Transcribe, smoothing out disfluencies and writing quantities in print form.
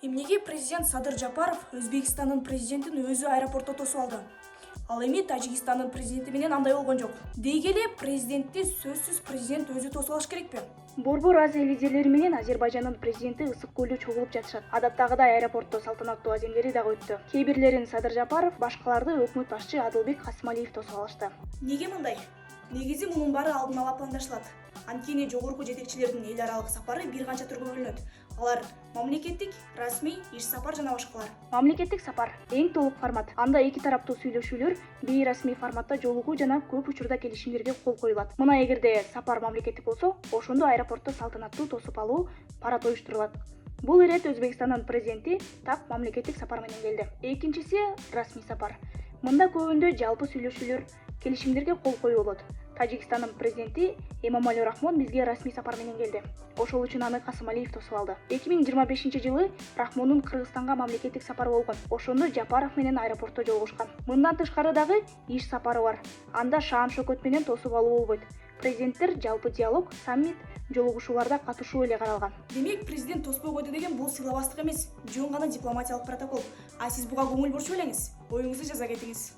Эмнеге президент Садыр Жапаров Өзбекстандын президентин өзү аэропортто тосуп алды. Ал эми Тажикстандын президенти менен андай болгон жок. Деги эле президентти сөзсүз президент өзү тосуп алыш керекпи? Борбор Азия лидерлери менен Азербайжандын президенти ысык көлдө чогулуп жатышат. Адаттагыдай аэропортто салтанаттуу аземдери дагы өттү. Кээ бирлерин Садыр Жапаров, башкаларды өкмөт башчы Адылбек Касымалиев тосуп алышты. Неге мындай? Негизи мунун баары алдын ала пландаштылат. Анткени жогорку жетекчилердин эл аралык сапары бир канча түргө бөлүнөт. Алар мамлекеттик, расмий, иш сапар жана башкалар. Мамлекеттик сапар эң толук формат. Анда эки тараптуу сүйлөшүүлөр бейрасмий форматта жолугуу жана көп учурда келишимдерге кол коюлат. Мына эгерде сапар мамлекеттик болсо, ошондо аэропортто салтанаттуу тосуп алуу парад уюштурулат. Бул ирет Өзбекстандын президенти так мамлекеттик сапар менен келди. Экинчиси расмий сапар. Мында көбүндө жалпы сүйлөшүүлөр, келишимдерге кол коюу болот. Тажикстандын президенти Эмомали Рахмон бизге расмий сапар менен келди. Ошол үчүн аны Касымалиев тосуп алды. 2025-жылы Рахмондун Кыргызстанга мамлекеттик сапары болгон. Ошондо Жапаров менен аэропортто жолугушкан. Мындан тышкары дагы иш сапары бар. Анда шаам шөкөт менен тосуп алуу болбойт. Президенттер жалпы диалог, саммит, жолугушууларда катышуу эле каралган. Демек президент тоспой койду деген бул сыйлабастык эмес, жөн гана дипломатиялык протокол. А сиз буга көңүл бурушуп элеңиз. Оюңузду жаза кетиңиз.